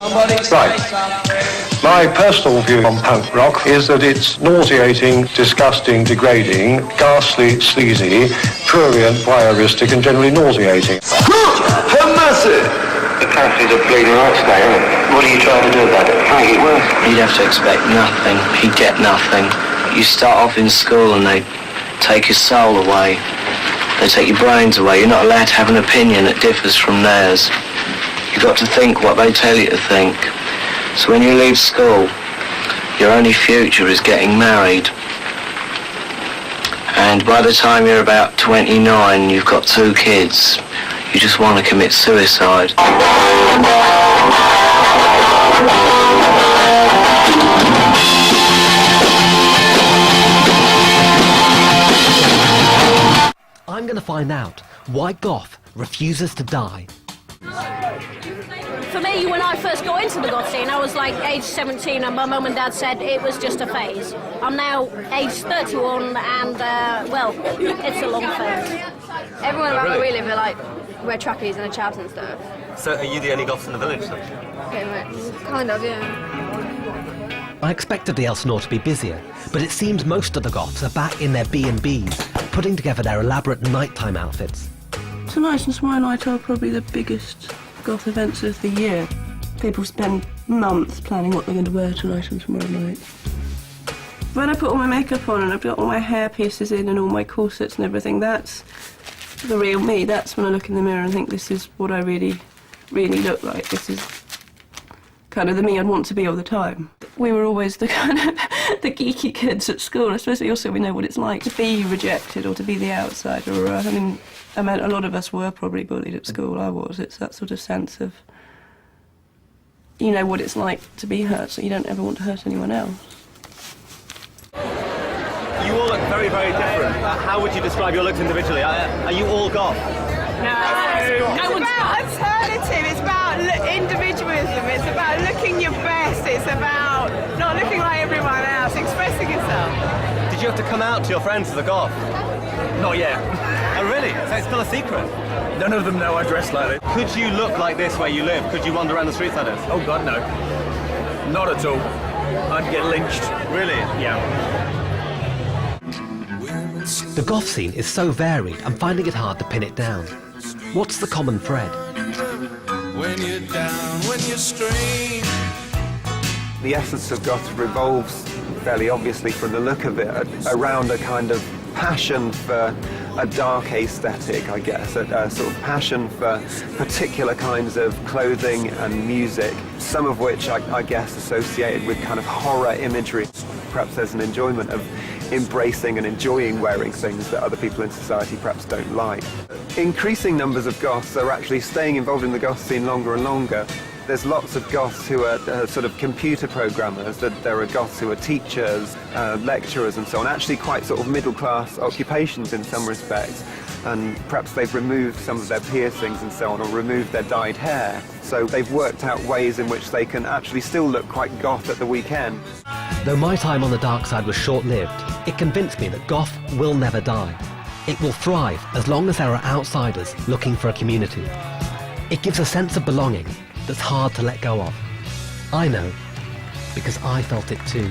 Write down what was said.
Right. My personal view on punk rock is that it's nauseating, disgusting, degrading, ghastly, sleazy, prurient, voyeuristic and generally nauseating. Have mercy! The country's a bleeding right today, isn't it? What are you trying to do about it? Make it worse? You'd have to expect nothing. He'd get nothing. You start off in school and they take your soul away. They take your brains away. You're not allowed to have an opinion that differs from theirs. You've got to think what they tell you to think. So when you leave school, your only future is getting married. And by the time you're about 29, you've got 2 kids. You just want to commit suicide. I'm going to find out why goth refuses to die. For me, when I first got into the goth scene, I was like age 17 and my mum and dad said it was just a phase. I'm now age 31 and, well, it's a long phase. Everyone around where we live are like, wear trackies and a chaps and stuff. So are you the only goths in the village then? Pretty much. Kind of, yeah. I expected the Elsinore to be busier, but it seems most of the goths are back in their B&Bs, putting together their elaborate nighttime outfits. Tonight and tomorrow night are probably the biggest goth events of the year. People spend months planning what they're going to wear tonight and tomorrow night. When I put all my makeup on and I've got all my hair pieces in and all my corsets and everything, that's the real me. That's when I look in the mirror and think this is what I really, really look like. This is kind of the me I'd want to be all the time. We were always the kind of the geeky kids at school. I suppose also we know what it's like to be rejected or to be the outsider. I mean, a lot of us were probably bullied at school. I was. It's that sort of sense of, you know what it's like to be hurt, so you don't ever want to hurt anyone else. You all look very, very different. How would you describe your looks individually? Are you all goth? No. It's about alternative. It's about individualism. It's about looking your best. It's about not looking like everyone else, expressing yourself. Did you have to come out to your friends as a goth? Not yet. Oh, really? So it's still a secret? None of them know I dress like this. Could you look like this where you live? Could you wander around the streets like this? Oh, God, no. Not at all. I'd get lynched. Really? Yeah. The goth scene is so varied, I'm finding it hard to pin it down. What's the common thread? When you're down, when you're strained. The essence of goth revolves fairly obviously from the look of it around a kind of passion for a dark aesthetic, I guess, a sort of passion for particular kinds of clothing and music, some of which I guess associated with kind of horror imagery. Perhaps there's an enjoyment of embracing and enjoying wearing things that other people in society perhaps don't like. Increasing numbers of goths are actually staying involved in the goth scene longer and longer. There's lots of goths who are sort of computer programmers, there are goths who are teachers, lecturers and so on, actually quite sort of middle-class occupations in some respects, and perhaps they've removed some of their piercings and so on, or removed their dyed hair, so they've worked out ways in which they can actually still look quite goth at the weekend. Though my time on the dark side was short-lived, it convinced me that goth will never die. It will thrive as long as there are outsiders looking for a community. It gives a sense of belonging that's hard to let go of. I know, because I felt it too.